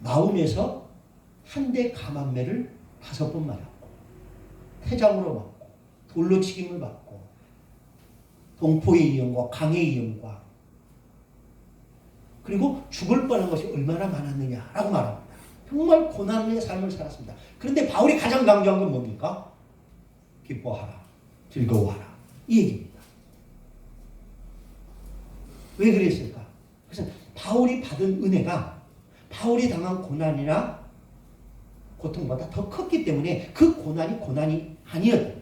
마음에서 한 대 감한매를 5번 맞았고, 태장으로 맞고, 돌로 치김을 받고, 동포의 이용과 강의 이용과, 그리고 죽을 뻔한 것이 얼마나 많았느냐라고 말합니다. 정말 고난의 삶을 살았습니다. 그런데 바울이 가장 강조한 건 뭡니까? 기뻐하라, 즐거워하라, 이 얘기입니다. 왜 그랬을까? 그래서 바울이 받은 은혜가 바울이 당한 고난이나 고통보다 더 컸기 때문에 그 고난이 아니었다.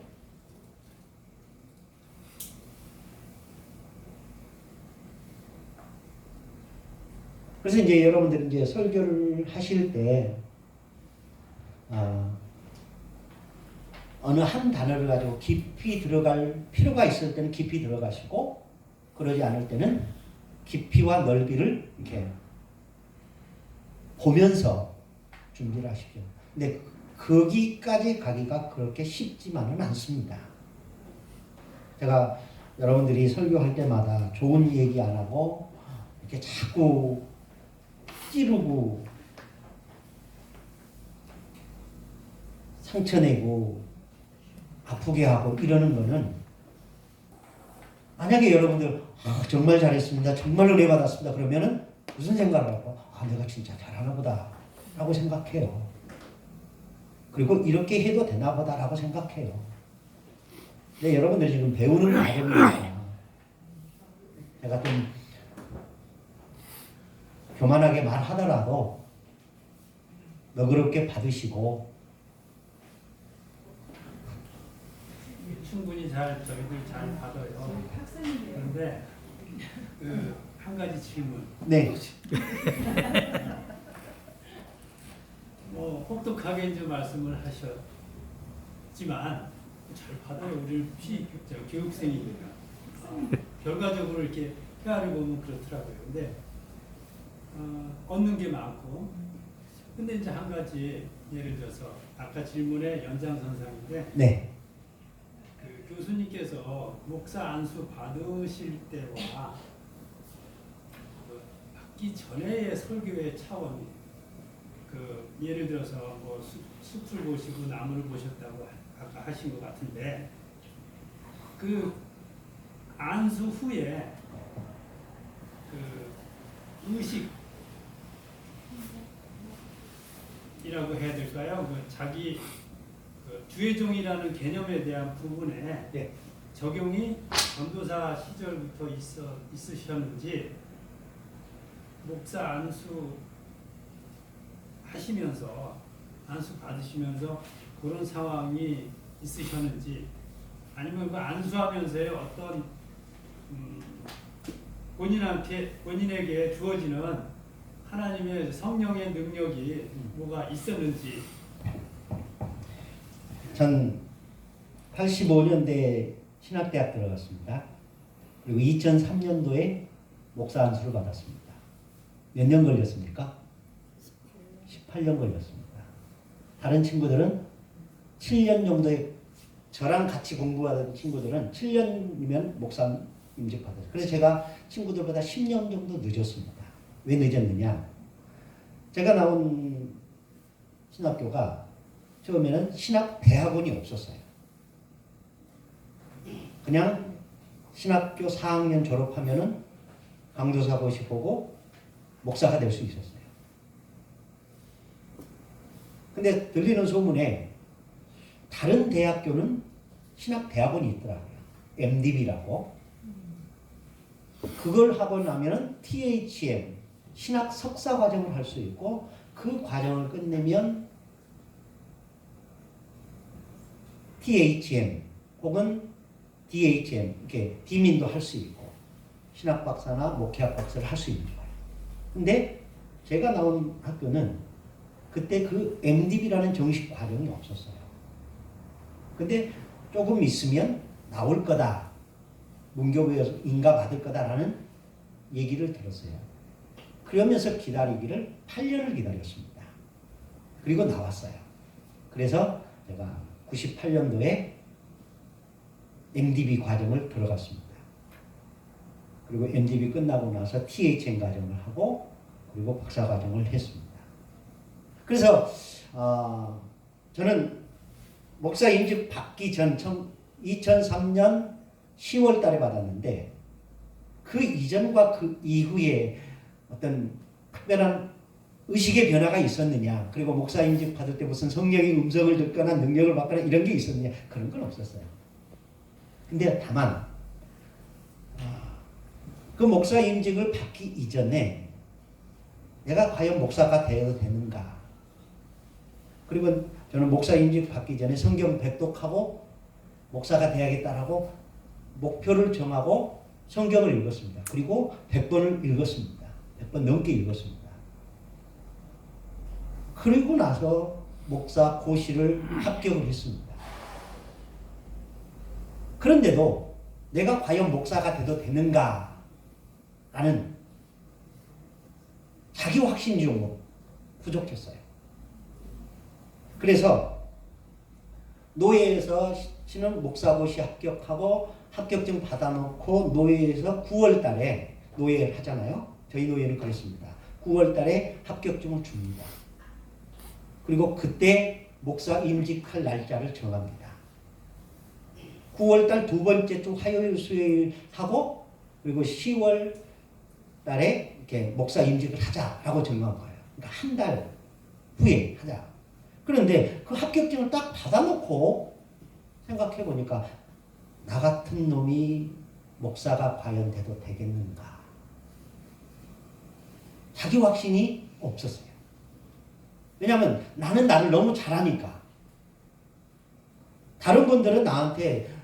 그래서 이제 여러분들이 이제 설교를 하실 때 어느 한 단어를 가지고 깊이 들어갈 필요가 있을 때는 깊이 들어가시고, 그러지 않을 때는 깊이와 넓이를 이렇게 보면서 준비를 하십시오. 근데 거기까지 가기가 그렇게 쉽지만은 않습니다. 제가 여러분들이 설교할 때마다 좋은 얘기 안 하고 이렇게 자꾸 찌르고 상처내고 아프게 하고 이러는 거는, 만약에 여러분들 정말 잘했습니다, 정말 은혜 받았습니다 그러면은 무슨 생각을 하고, 내가 진짜 잘하나 보다 라고 생각해요. 그리고 이렇게 해도 되나 보다 라고 생각해요. 근데 여러분들 지금 배우는 과정이니까 제가 좀 교만하게 말하더라도 너그럽게 받으시고, 충분히 저희들 잘 받아요. 그런데 한 가지 질문. 네. 혹독하게 이제 말씀을 하셨지만 잘 받아요. 우리 교육생이니까. 결과적으로 이렇게 헤아려 보면 그렇더라고요. 근데 얻는 게 많고, 근데 이제 한 가지 예를 들어서 아까 질문의 연장선상인데, 네. 그 교수님께서 목사 안수 받으실 때와 받기 전의 설교의 차원이, 예를 들어서 뭐 숲을 보시고 나무를 보셨다고 아까 하신 것 같은데, 그 안수 후에 의식이라고 해야 될까요? 자기 주의종이라는 개념에 대한 부분에 네. 적용이 전도사 시절부터 있으셨는지, 목사 안수 하시면서 안수 받으시면서 그런 상황이 있으셨는지, 아니면 그 안수하면서의 어떤 본인에게 주어지는 하나님의 성령의 능력이 뭐가 있었는지. 전 85년대에 신학대학 들어갔습니다. 그리고 2003년도에 목사 안수를 받았습니다. 몇 년 걸렸습니까? 18년 걸렸습니다. 다른 친구들은 7년 정도에, 저랑 같이 공부하던 친구들은 7년이면 목사 임직 받았어요. 그래서 제가 친구들보다 10년 정도 늦었습니다. 왜 늦었느냐? 제가 나온 신학교가 처음에는 신학대학원이 없었어요. 그냥 신학교 4학년 졸업하면은 강도사 고시 보고 목사가 될 수 있었어요. 근데 들리는 소문에 다른 대학교는 신학대학원이 있더라고요. MDB라고. 그걸 하고 나면은 THM, 신학 석사 과정을 할 수 있고, 그 과정을 끝내면 THM 혹은 DHM, 이렇게 디민도 할 수 있고, 신학 박사나 목회학 박사를 할 수 있는 거예요. 근데 제가 나온 학교는 그때 그 MDB라는 정식 과정이 없었어요. 근데 조금 있으면 나올 거다, 문교부에서 인가받을 거다라는 얘기를 들었어요. 그러면서 기다리기를 8년을 기다렸습니다. 그리고 나왔어요. 그래서 제가 98년도에 MDB 과정을 들어갔습니다. 그리고 MDB 끝나고 나서 THM 과정을 하고, 그리고 박사 과정을 했습니다. 그래서 저는 목사 임직 받기 전 2003년 10월 달에 받았는데 그 이전과 그 이후에 어떤 특별한 의식의 변화가 있었느냐, 그리고 목사 임직 받을 때 무슨 성령의 음성을 듣거나 능력을 받거나 이런 게 있었느냐, 그런 건 없었어요. 근데 다만 그 목사 임직을 받기 이전에 내가 과연 목사가 되어도 되는가, 그리고 저는 목사 임직 받기 전에 성경 백독하고 목사가 되야겠다라고 목표를 정하고 성경을 읽었습니다. 그리고 100번을 읽었습니다. 100번 넘게 읽었습니다. 그리고 나서 목사 고시를 합격을 했습니다. 그런데도 내가 과연 목사가 돼도 되는가 라는 자기 확신이 좀 부족했어요. 그래서 노예에서 신은 목사고시 합격하고 합격증 받아놓고 노예에서 9월 달에 노예를 하잖아요. 저희 노예는 그랬습니다. 9월 달에 합격증을 줍니다. 그리고 그때 목사 임직할 날짜를 정합니다. 9월 달 두 번째 주 화요일 수요일 하고 그리고 10월 달에 이렇게 목사 임직을 하자라고 정한 거예요. 그러니까 한 달 후에 하자. 그런데 그 합격증을 딱 받아놓고 생각해 보니까 나 같은 놈이 목사가 과연 돼도 되겠는가? 자기 확신이 없었어요. 왜냐하면 나는 나를 너무 잘하니까. 다른 분들은 나한테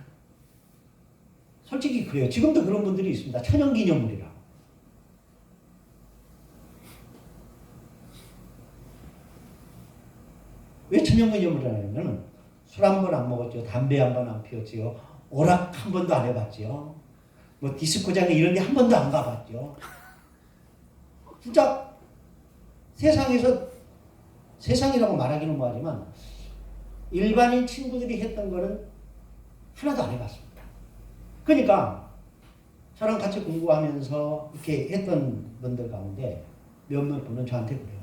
솔직히 그래요. 지금도 그런 분들이 있습니다. 천연기념물이라고. 왜 천연기념물이라냐면 술 한 번 안 먹었죠. 담배 한 번 안 피웠지요. 오락 한 번도 안 해봤죠. 뭐 디스코장에 이런 데 한 번도 안 가봤죠. 진짜 세상이라고 말하기는 뭐하지만 일반인 친구들이 했던 거는 하나도 안 해봤습니다. 그러니까 저랑 같이 공부하면서 이렇게 했던 분들 가운데 몇몇 분은 저한테 그래요.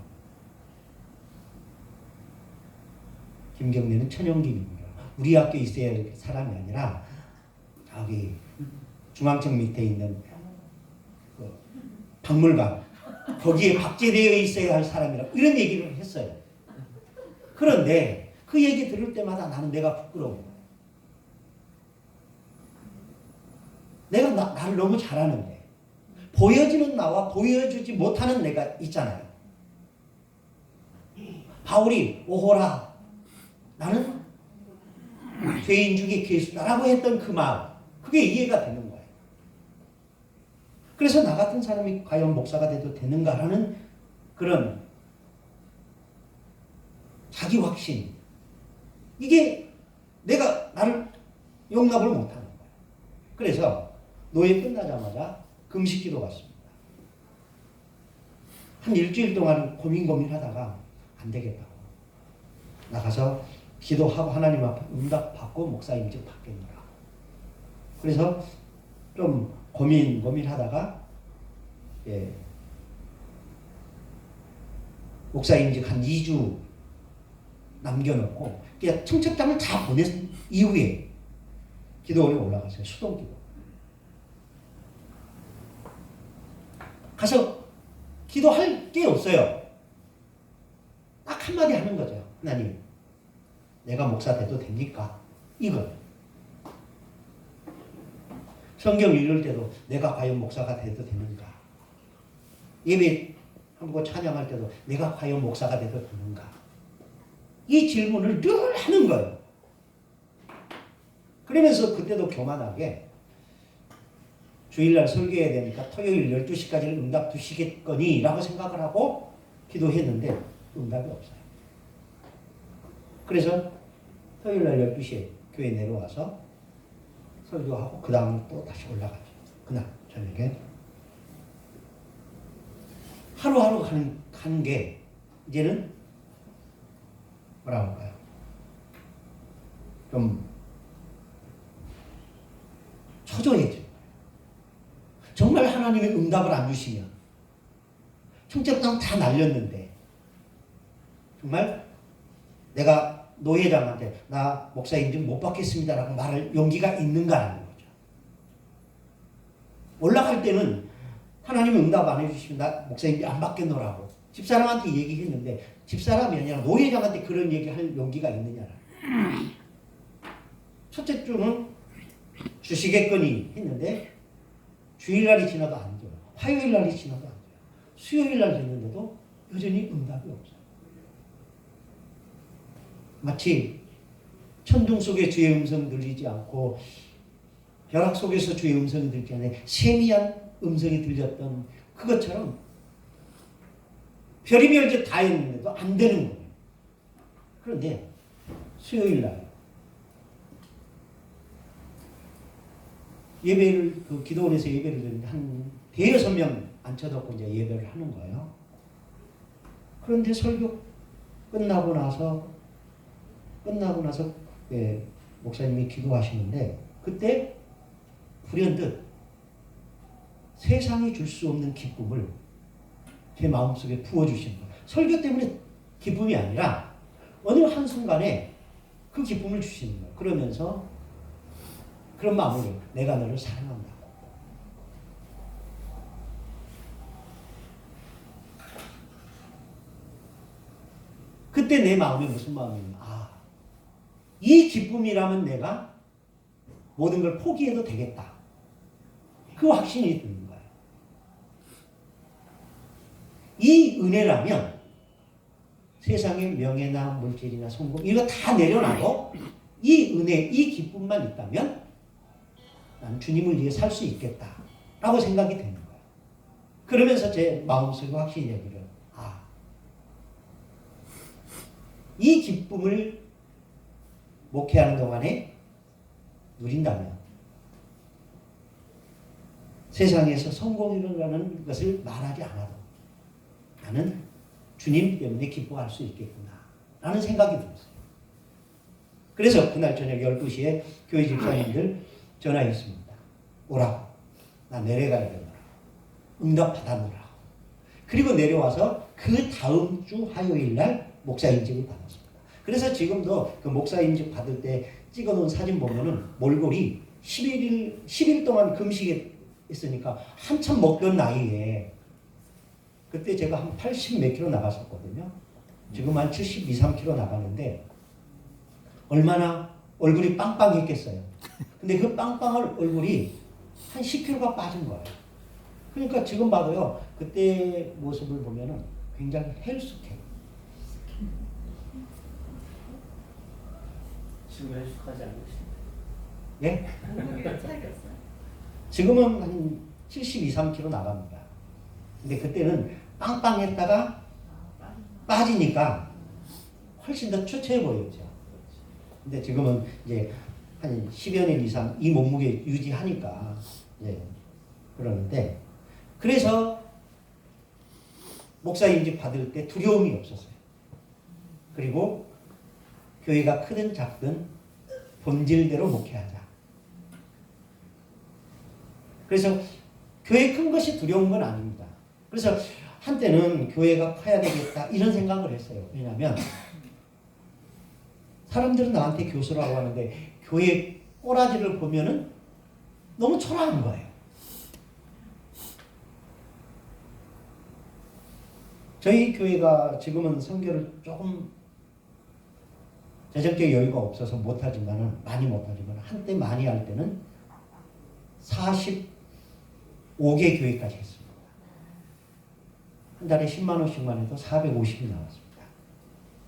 김경래는 천연기념이야. 우리 학교에 있어야 할 사람이 아니라 저기 중앙청 밑에 있는 그 박물관 거기에 박제되어 있어야 할 사람이라고 이런 얘기를 했어요. 그런데 그 얘기 들을 때마다 나는 내가 부끄러워. 내가 나를 너무 잘하는데 보여지는 나와 보여주지 못하는 내가 있잖아요. 바울이 오호라 나는 죄인 중에 괴수다라고 했던 그 마음, 그게 이해가 되는 거예요. 그래서 나 같은 사람이 과연 목사가 돼도 되는가라는 그런 자기 확신, 이게 내가 나를 용납을 못하는 거예요. 그래서 노예 끝나자마자 금식기도 갔습니다. 한 일주일 동안 고민하다가 안 되겠다고 나가서 기도하고 하나님 앞에 응답받고 목사 임직 받겠노라. 그래서 좀 고민하다가 목사 임직 한 2주 남겨놓고 그냥 청첩장을 다 보낸 이후에 기도원에 올라갔어요. 수동기도. 가서 기도할 게 없어요. 딱 한마디 하는 거죠. 하나님, 내가 목사 돼도 됩니까? 이거. 성경 읽을 때도 내가 과연 목사가 돼도 되는가? 예배 한번 찬양할 때도 내가 과연 목사가 돼도 되는가? 이 질문을 늘 하는 거예요. 그러면서 그때도 교만하게 주일날 설교해야 되니까 토요일 12시까지는 응답 두시겠거니 라고 생각을 하고 기도했는데 응답이 없어요. 그래서 토요일날 12시에 교회 내려와서 설교하고 그 다음 또 다시 올라가죠. 그날 저녁에. 하루하루 가는 게 이제는 뭐라고 할까요? 좀 초조해져. 정말 하나님의 응답을 안 주시면 청첩장 다 날렸는데 정말 내가 노회장한테 나 목사 인증 못 받겠습니다라고 말할 용기가 있는가라는 거죠. 올라갈 때는 하나님은 응답 안 해주시면 나 목사 인증 안 받겠노라고 집사람한테 얘기했는데 집사람이 아니라 노회장한테 그런 얘기할 용기가 있느냐라. 첫째 주는 주시겠거니 했는데 주일날이 지나도 안 줘요. 화요일날이 지나도 안 줘요. 수요일날 됐는데도 여전히 응답이 없어요. 마치 천둥 속에 주의 음성 들리지 않고 벼락 속에서 주의 음성이 들지 않아 세미한 음성이 들렸던 그것처럼 별의별 게 다 했는데도 안 되는 거예요. 그런데 수요일날 예배를 그 기도원에서 예배를 드리는데 한 대여섯 명 앉혀놓고 이제 예배를 하는 거예요. 그런데 설교 끝나고 나서 예, 목사님이 기도하시는데 그때 불현듯 세상이 줄 수 없는 기쁨을 제 마음속에 부어주시는 거예요. 설교 때문에 기쁨이 아니라 어느 한순간에 그 기쁨을 주시는 거예요. 그러면서 그런 마음으로 내가 너를 사랑한다. 그때 내 마음이 무슨 마음이냐. 이 기쁨이라면 내가 모든 걸 포기해도 되겠다. 그 확신이 드는 거예요. 이 은혜라면 세상의 명예나 물질이나 성공 이거 다 내려놔도 이 은혜, 이 기쁨만 있다면 난 주님을 위해 살 수 있겠다 라고 생각이 되는 거예요. 그러면서 제 마음속에 확신이 되기를 이 기쁨을 목회하는 동안에 누린다면 세상에서 성공이라는 것을 말하지 않아도 나는 주님 때문에 기뻐할 수 있겠구나 라는 생각이 들었어요. 그래서 그날 저녁 12시에 교회 집사님들 전화했습니다. 오라고. 나 내려가야 되노라. 응답 받아노라. 그리고 내려와서 그 다음 주 화요일 날 목사 인증을 받았습니다. 그래서 지금도 그 목사 인증 받을 때 찍어놓은 사진 보면은 몰골이 10일 동안 금식했으니까 한참 먹던 나이에 그때 제가 한 80 몇 킬로 나갔었거든요. 지금 한 72, 3킬로 나가는데 얼마나 얼굴이 빵빵했겠어요. 근데 그 빵빵한 얼굴이 한 10킬로가 빠진 거예요. 그러니까 지금 봐도요. 그때 모습을 보면은 굉장히 헬스케. 지금 헬스하지 않으시나요? 예? 몸무게 차이였어요? 지금은 한 72, 3kg 나갑니다. 근데 그때는 빵빵했다가 빠지니까 훨씬 더 초췌해 보였죠. 근데 지금은 이제 한 10여 년 이상 이 몸무게 유지하니까 예, 그러는데 그래서 목사 인증 받을 때 두려움이 없었어요. 그리고 교회가 크든 작든 본질대로 목회하자. 그래서 교회 큰 것이 두려운 건 아닙니다. 그래서 한때는 교회가 커야 되겠다 이런 생각을 했어요. 왜냐하면 사람들은 나한테 교수라고 하는데 교회 꼬라지를 보면은 너무 초라한 거예요. 저희 교회가 지금은 선교를 조금 재정적 여유가 없어서 못하지만은 많이 못하지만 한때 많이 할 때는 45개 교회까지 했습니다. 한 달에 10만 원씩만 해도 450이 나왔습니다.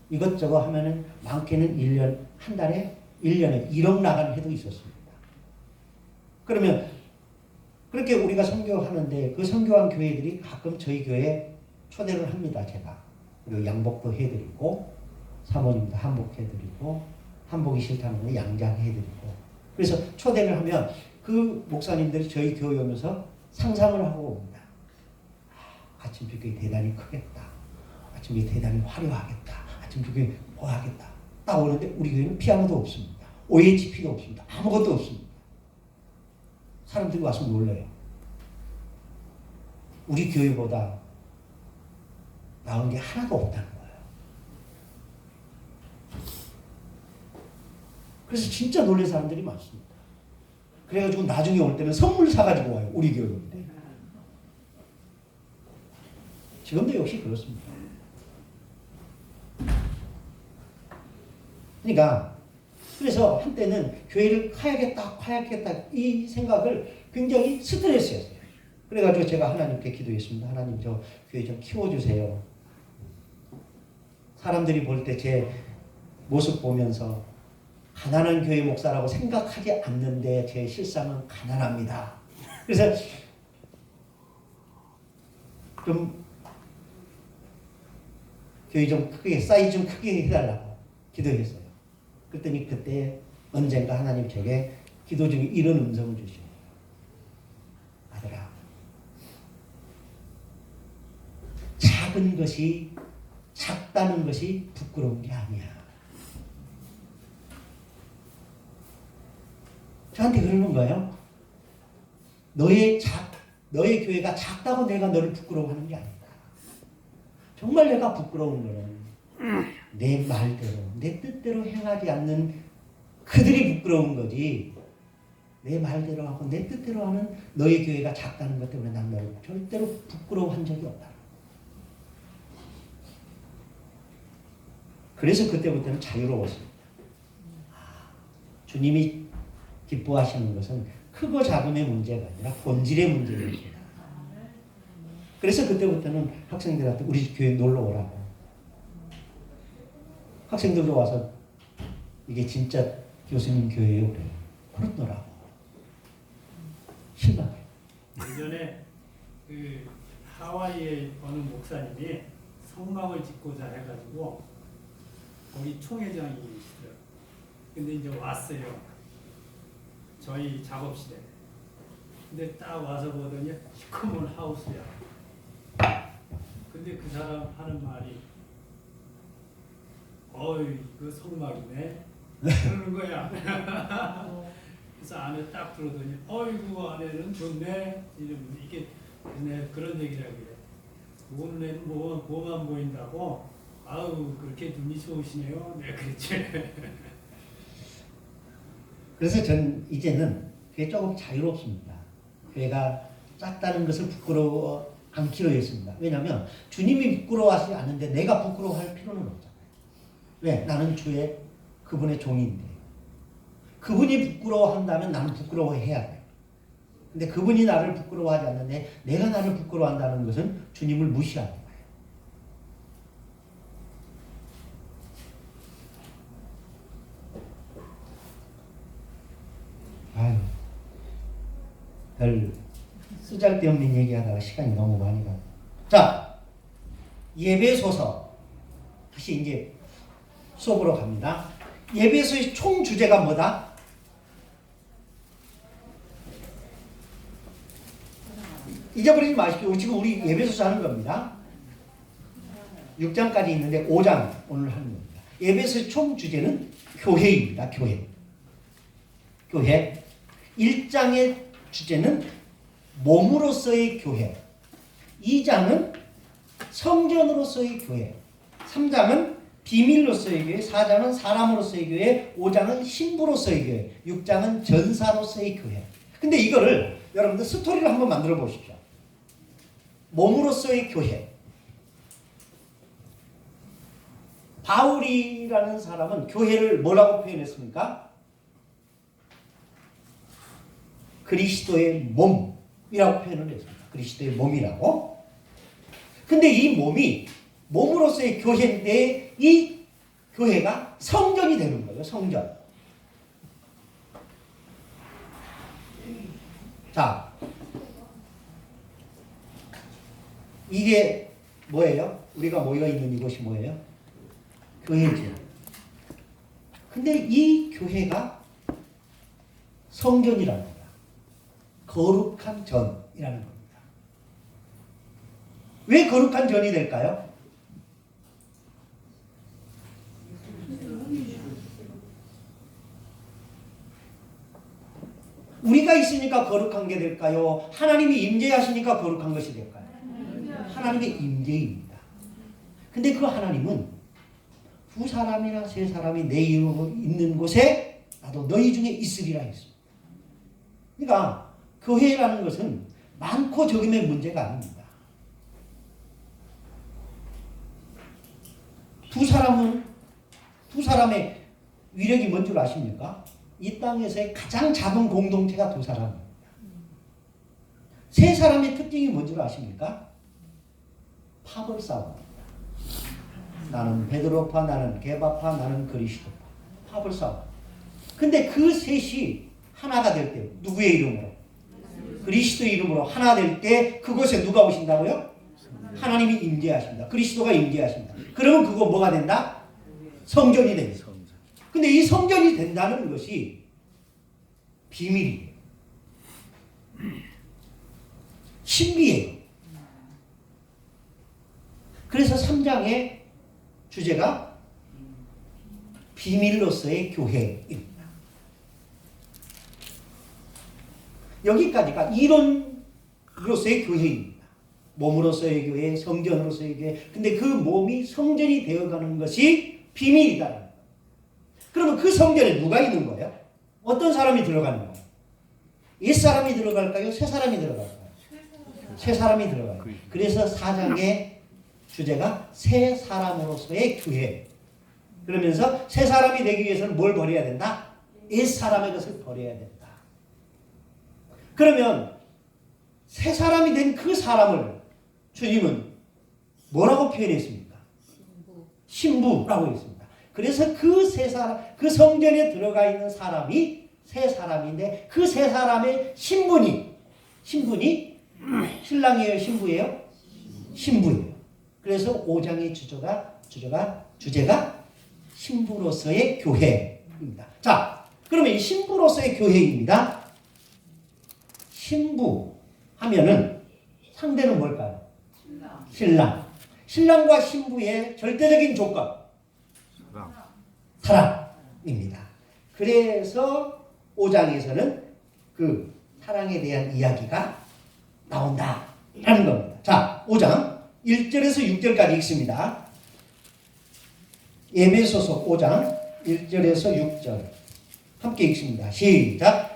이것저것 하면은 많게는 1년 한 달에 1년에 1억 나가는 해도 있었습니다. 그러면 그렇게 우리가 선교하는데 그 선교한 교회들이 가끔 저희 교회에 초대를 합니다. 제가 그리고 양복도 해드리고 사모님도 한복해드리고 한복이 싫다는 건 양장해드리고 그래서 초대를 하면 그 목사님들이 저희 교회 오면서 상상을 하고 옵니다. 아침주교회 대단히 크겠다. 아침주교회 대단히 화려하겠다. 아침주교회 뭐 하겠다. 딱 오는데 우리 교회는 피아노도 없습니다. OHP도 없습니다. 아무것도 없습니다. 사람들이 와서 놀래요. 우리 교회보다 나은 게 하나도 없다는 거예요. 그래서 진짜 놀란 사람들이 많습니다. 그래가지고 나중에 올 때는 선물 사가지고 와요. 우리 교회인데. 지금도 역시 그렇습니다. 그러니까 그래서 한때는 교회를 가야겠다 이 생각을 굉장히 스트레스였어요. 그래가지고 제가 하나님께 기도했습니다. 하나님 저 교회 좀 키워주세요. 사람들이 볼 때 제 모습 보면서 가난한 교회 목사라고 생각하지 않는데 제 실상은 가난합니다. 그래서 좀 교회 좀 크게 사이즈 좀 크게 해달라고 기도했어요. 그랬더니 그때 언젠가 하나님 제게 기도 중에 이런 음성을 주시네요. 아들아, 작은 것이 작다는 것이 부끄러운 게 아니야. 저한테 그러는 거예요. 너의 교회가 작다고 내가 너를 부끄러워하는 게 아니다. 정말 내가 부끄러운 거는 내 말대로, 내 뜻대로 행하지 않는 그들이 부끄러운 거지. 내 말대로 하고 내 뜻대로 하는 너의 교회가 작다는 것 때문에 난 너를 절대로 부끄러워한 적이 없다. 그래서 그때부터는 자유로웠습니다. 주님이 기뻐하시는 것은 크고 작음의 문제가 아니라 본질의 문제입니다. 그래서 그때부터는 학생들한테 우리 교회 놀러 오라고. 학생들도 와서 이게 진짜 교수님 교회예요 그래요. 그렇더라고. 신나게. 예전에 그 하와이의 어느 목사님이 성막을 짓고자 해가지고 거기 총회장이시더라고요. 근데 이제 왔어요. 저희 작업실에. 근데 딱 와서 보더니 시커먼 하우스야. 근데 그 사람 하는 말이 어이 그 성막이네 그러는 거야. 그래서 안에 딱 들어오더니 어이구 안에는 좋네 이러면서 이게 네, 그런 얘기를 하길래 오늘은 뭐만 보인다고 아우 그렇게 눈이 좋으시네요. 네 그랬지. 그래서 전 이제는 그게 조금 자유롭습니다. 교회가 작다는 것을 부끄러워 않기로 했습니다. 왜냐하면 주님이 부끄러워하지 않는데 내가 부끄러워할 필요는 없잖아요. 왜? 나는 주의 그분의 종인데 그분이 부끄러워한다면 나는 부끄러워해야 돼요. 근데 그분이 나를 부끄러워하지 않는데 내가 나를 부끄러워한다는 것은 주님을 무시하는 거예요. 아유, 별 쓰잘데없는 얘기하다가 시간이 너무 많이 가요. 자, 예배소서 다시 이제 수업으로 갑니다. 예배소의 총 주제가 뭐다? 잊어버리지 마십시오. 지금 우리 예배소서 하는 겁니다. 6장까지 있는데 5장 오늘 하는 겁니다. 예배소의 총 주제는 교회입니다. 교회. 1장의 주제는 몸으로서의 교회. 2장은 성전으로서의 교회. 3장은 비밀로서의 교회. 4장은 사람으로서의 교회. 5장은 신부로서의 교회. 6장은 전사로서의 교회. 근데 이거를 여러분들 스토리를 한번 만들어 보십시오. 몸으로서의 교회. 바울이라는 사람은 교회를 뭐라고 표현했습니까? 그리스도의 몸이라고 표현을 했습니다. 그리스도의 몸이라고. 근데 이 몸이 몸으로서의 교회인데 이 교회가 성전이 되는 거예요. 성전. 자, 이게 뭐예요? 우리가 모여 있는 이곳이 뭐예요? 교회죠. 근데 이 교회가 성전이라는 거야. 거룩한 전이라는 겁니다. 왜 거룩한 전이 될까요? 우리가 있으니까 거룩한 게 될까요? 하나님이 임재하시니까 거룩한 것이 될까요? 하나님의 임재입니다. 근데 그 하나님은 두 사람이나 세 사람이 내 이름으로 있는 곳에 나도 너희 중에 있으리라 했습니다. 그러니까 교회라는 것은 많고 적음의 문제가 아닙니다. 두 사람의 위력이 뭔 줄 아십니까? 이 땅에서의 가장 작은 공동체가 두 사람입니다. 세 사람의 특징이 뭔 줄 아십니까? 파벌 싸움입니다. 나는 베드로파, 나는 게바파, 나는 그리스도파. 파벌 싸움. 근데 그 셋이 하나가 될 때 누구의 이름으로? 그리스도 이름으로 하나 될 때 그곳에 누가 오신다고요? 하나님이 임재하십니다. 그리스도가 임재하십니다. 그러면 그거 뭐가 된다? 성전이 됩니다. 근데 이 성전이 된다는 것이 비밀이에요. 신비예요. 그래서 3장의 주제가 비밀로서의 교회입니다. 여기까지가 이론으로서의 교회입니다. 몸으로서의 교회, 성전으로서의 교회. 근데 그 몸이 성전이 되어가는 것이 비밀이다. 그러면 그 성전에 누가 있는 거예요? 어떤 사람이 들어가는 거예요? 옛 사람이 들어갈까요? 새 사람이 들어갈까요? 새 사람이 들어가요. 그래서 4장의 주제가 새 사람으로서의 교회. 그러면서 새 사람이 되기 위해서는 뭘 버려야 된다? 옛 사람의 것을 버려야 된다. 그러면 새 사람이 된 그 사람을 주님은 뭐라고 표현했습니까? 신부라고 했습니다. 그래서 그 세 사람, 그 성전에 들어가 있는 사람이 세 사람인데 그 세 사람의 신분이 신랑이에요, 신부예요? 신부예요. 그래서 5장의 주제가 신부로서의 교회입니다. 자, 그러면 이 신부로서의 교회입니다. 신부 하면은 상대는 뭘까요? 신랑. 신랑과 신부의 절대적인 조건. 사랑입니다. 그래서 5장에서는 그 사랑에 대한 이야기가 나온다라는 겁니다. 자, 5장 1절에서 6절까지 읽습니다. 에베소서 5장 1절에서 6절 함께 읽습니다. 시작.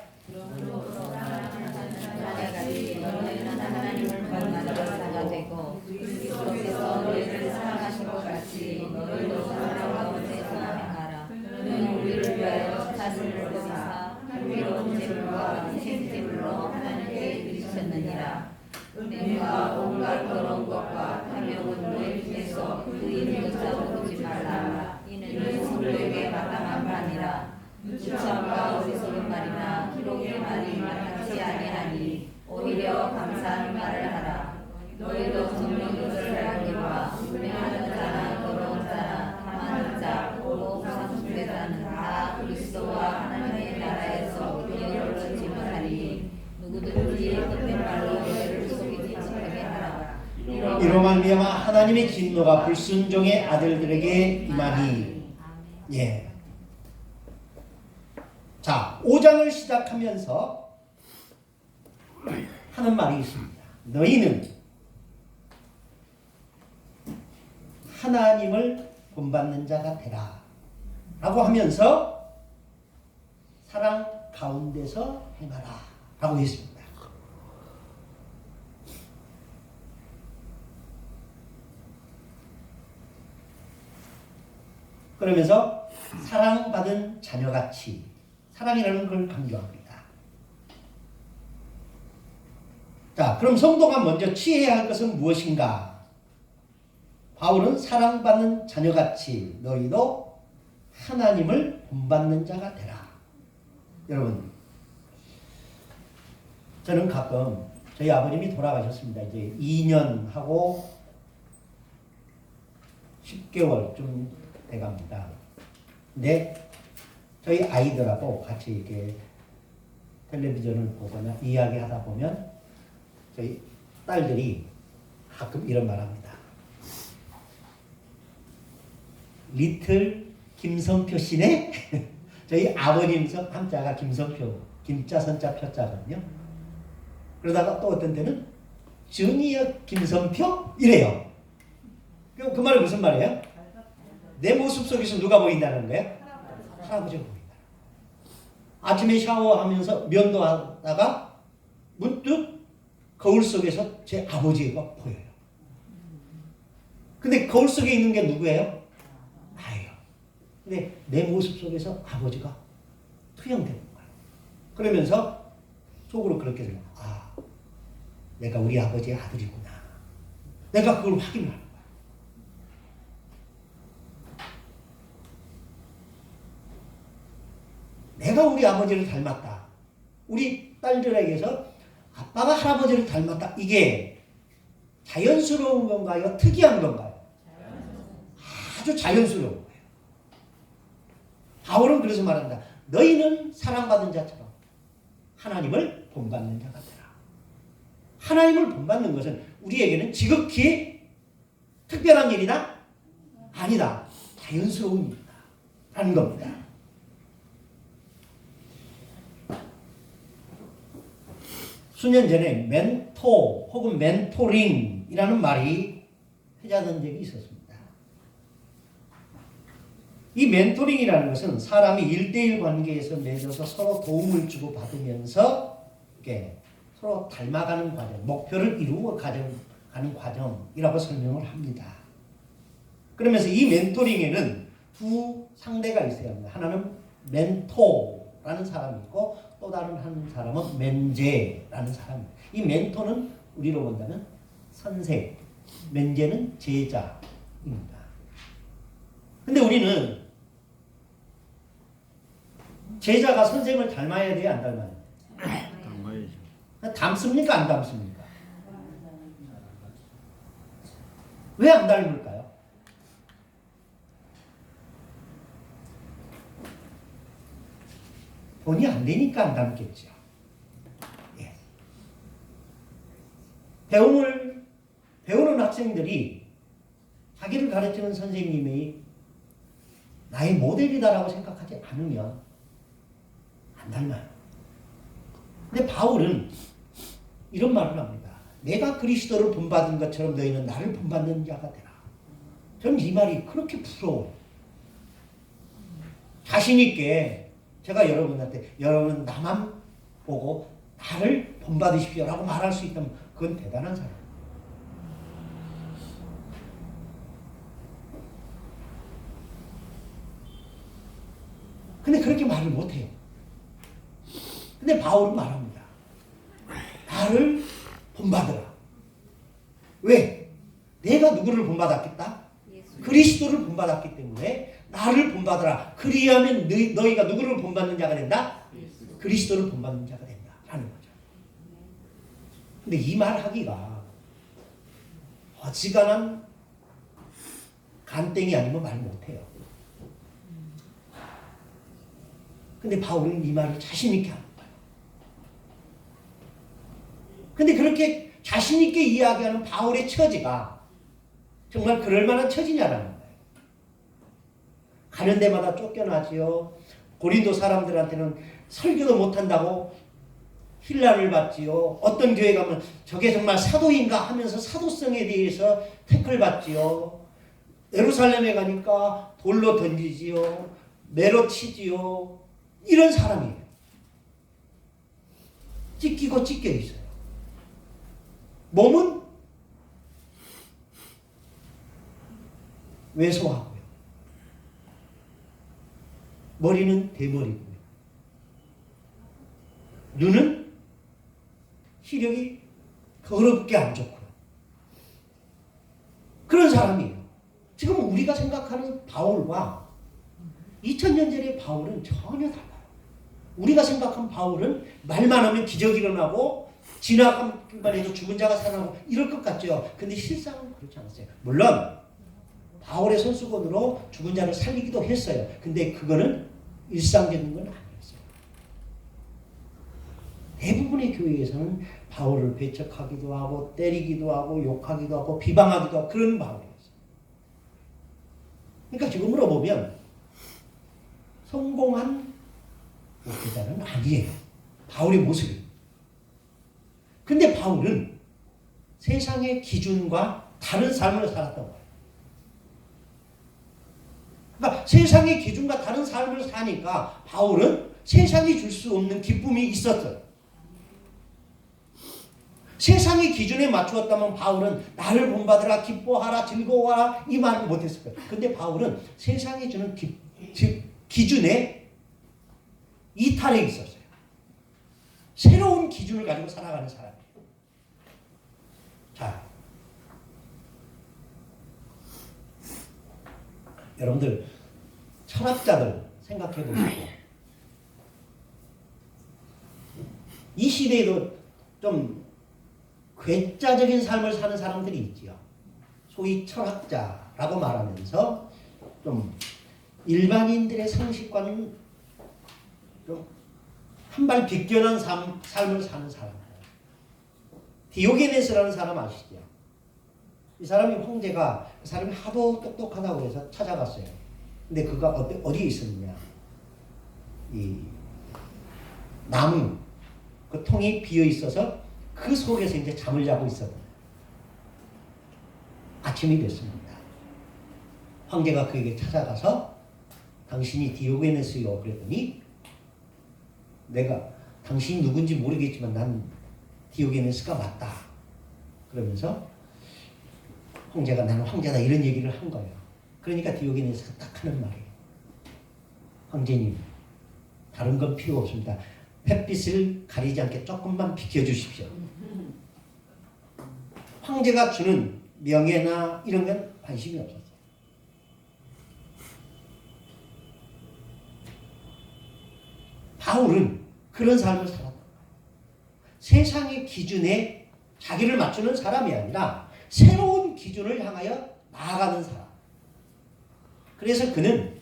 은혜와 온갖 더러운 것과 탐욕은 너희 중에서 그 이름을 잡아보지 말라. 이는 성도에게 마땅한 바니라. 누추함과 어리석은 말이나 기록의 말이 마땅치 아니하니 오히려 감사하는 말을 하라. 너희도 정령 이것을 알기와 불행하는 자나 더러운 자나 탐하는 자, 또 우상숭배 자는 다 그리스도와 하나님의 나라에서 기업을 얻지 못하니 누구든지 헛된 말로 너희를 속이지 못하게 하라. 이로 말미암아 하나님의 진노가 불순종의 아들들에게 임하니. 예. 자, 5장을 시작하면서 하는 말이 있습니다. 너희는 하나님을 본받는 자가 되라 라고 하면서 사랑 가운데서 행하라 라고 했습니다. 그러면서 사랑받은 자녀같이 사랑이라는 걸 강조합니다. 자, 그럼 성도가 먼저 취해야 할 것은 무엇인가? 바울은 사랑받는 자녀같이 너희도 하나님을 본받는 자가 되라. 여러분, 저는 가끔 저희 아버님이 돌아가셨습니다. 이제 2년하고 10개월 좀 돼갑니다. 근데 저희 아이들하고 같이 이렇게 텔레비전을 보거나 이야기하다 보면 저희 딸들이 가끔 이런 말합니다. 리틀 김성표 씨네? 저희 아버님 한자가 김성표, 김자 선자 표자거든요. 그러다가 또 어떤 때는 주니어 김성표? 이래요. 그 말은 무슨 말이에요? 내 모습 속에서 누가 보인다는 거예요? 할아버지가 보인다. 아침에 샤워하면서 면도하다가 문득 거울 속에서 제 아버지가 보여요. 근데 거울 속에 있는 게 누구예요? 나예요. 근데 내 모습 속에서 아버지가 투영되는 거예요. 그러면서 속으로 그렇게 생각. 아, 내가 우리 아버지의 아들이구나. 내가 그걸 확인을 하는 거예요. 내가 우리 아버지를 닮았다. 우리 딸들에게서 아빠가 할아버지를 닮았다. 이게 자연스러운 건가요? 특이한 건가요? 아주 자연스러운 거예요. 바울은 그래서 말한다. 너희는 사랑받은 자처럼 하나님을 본받는 자가 되라. 하나님을 본받는 것은 우리에게는 지극히 특별한 일이다? 아니다. 자연스러운 일이다. 라는 겁니다. 수년 전에 멘토 혹은 멘토링이라는 말이 회자된 적이 있었습니다. 이 멘토링이라는 것은 사람이 1대1 관계에서 맺어서 서로 도움을 주고 받으면서 이렇게 서로 닮아가는 과정, 목표를 이루어 가는 과정이라고 설명을 합니다. 그러면서 이 멘토링에는 두 상대가 있어야 합니다. 하나는 멘토라는 사람이 있고 또 다른 한 사람은 멘제라는 사람입니다. 이 멘토는 우리로 본다면 선생, 멘제는 제자입니다. 근데 우리는 제자가 선생을 닮아야 돼요, 안 닮아야 돼요? 닮아야죠. 닮습니까, 안 닮습니까? 왜 안 닮을까요? 본이 안 되니까 안 닮겠죠. 예. 배우는 학생들이 자기를 가르치는 선생님이 나의 모델이다라고 생각하지 않으면 안 닮아요. 근데 바울은 이런 말을 합니다. 내가 그리스도를 본받은 것처럼 너희는 나를 본받는 자가 되라. 저는 이 말이 그렇게 부러워요. 자신 있게 제가 여러분한테 여러분은 나만 보고 나를 본받으십시오라고 말할 수 있다면 그건 대단한 사람. 근데 그렇게 말을 못해요. 근데 바울은 말합니다. 나를 본받으라. 왜? 내가 누구를 본받았겠다? 그리스도를 본받았기 때문에 나를 본받으라. 그리하면 너희가 누구를 본받는 자가 된다? 그리스도를 본받는 자가 된다. 라는 거죠. 근데 이 말 하기가 어지간한 간땡이 아니면 말 못해요. 근데 바울은 이 말을 자신있게 하는 거예요. 근데 그렇게 자신있게 이야기하는 바울의 처지가 정말 그럴 만한 처지냐라는 거예요. 가는 데마다 쫓겨나지요. 고린도 사람들한테는 설교도 못한다고 힐난을 받지요. 어떤 교회 가면 저게 정말 사도인가 하면서 사도성에 대해서 태클 받지요. 예루살렘에 가니까 돌로 던지지요. 매로 치지요. 이런 사람이에요. 찢기고 찢겨 있어요. 몸은 왜소하고요. 머리는 대머리고요. 눈은 시력이 더럽게 안 좋고요. 그런 사람이에요. 지금 우리가 생각하는 바울과 2000년 전의 바울은 전혀 달라요. 우리가 생각한 바울은 말만 하면 기적이 일어나고 지나가기만 해도 죽은 자가 살아나고 이럴 것 같죠. 근데 실상은 그렇지 않았어요. 물론 바울의 손수건으로 죽은 자를 살리기도 했어요. 근데 그거는 일상적인 건 아니었어요. 대부분의 교회에서는 바울을 배척하기도 하고 때리기도 하고 욕하기도 하고 비방하기도 하고 그런 바울이었어요. 그러니까 지금으로 보면 성공한 목회자는 아니에요. 바울의 모습이. 근데 바울은 세상의 기준과 다른 삶을 살았던 거예요. 그러니까 세상의 기준과 다른 삶을 사니까 바울은 세상이 줄 수 없는 기쁨이 있었어요. 세상의 기준에 맞추었다면 바울은 나를 본받으라, 기뻐하라, 즐거워하라 이 말을 못했을 거예요. 근데 바울은 세상이 주는 기준에 이탈해 있었어요. 새로운 기준을 가지고 살아가는 사람이에요. 자, 여러분들 철학자들 생각해 보시고 이 시대에도 좀 괴짜적인 삶을 사는 사람들이 있지요. 소위 철학자라고 말하면서 좀 일반인들의 상식과는 좀 한 발 비껴난 삶을 사는 사람. 디오게네스라는 사람 아시죠? 이 사람이 황제가 그 사람이 하도 똑똑하다고 해서 찾아갔어요. 근데 그가 어디에 있었느냐? 이 나무 그 통이 비어 있어서 그 속에서 이제 잠을 자고 있었거든요. 아침이 됐습니다. 황제가 그에게 찾아가서 당신이 디오게네스요 그랬더니 내가 당신이 누군지 모르겠지만 난 디오게네스가 맞다. 그러면서 황제가 나는 황제다 이런 얘기를 한 거예요. 그러니까 디오게네스가 딱 하는 말이에요. 황제님 다른 건 필요 없습니다. 햇빛을 가리지 않게 조금만 비켜주십시오. 황제가 주는 명예나 이런 건 관심이 없었어요. 바울은 그런 삶을 살았던 거예요. 세상의 기준에 자기를 맞추는 사람이 아니라 새로운 기준을 향하여 나아가는 사람. 그래서 그는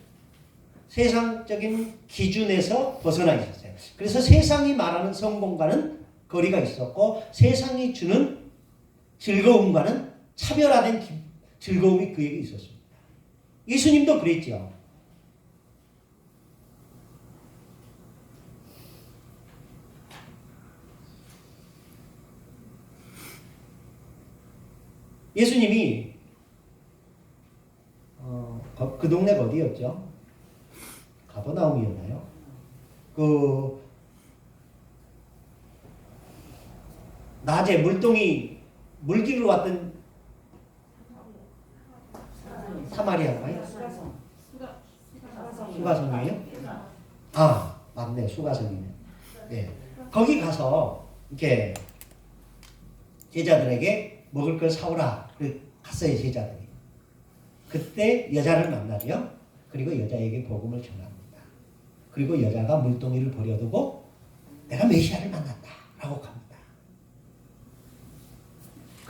세상적인 기준에서 벗어나 있었어요. 그래서 세상이 말하는 성공과는 거리가 있었고 세상이 주는 즐거움과는 차별화된 즐거움이 그에게 있었습니다. 예수님도 그랬죠. 예수님이 그 동네가 어디였죠? 가버나움이었나요? 낮에 물길로 왔던 사마리아인가요? 수가성이에요? 아, 맞네. 수가성이네. 네. 거기 가서 이렇게 제자들에게 먹을 걸 사오라. 갔어요, 제자들이. 그때 여자를 만나죠. 그리고 여자에게 복음을 전합니다. 그리고 여자가 물동이를 버려두고 내가 메시아를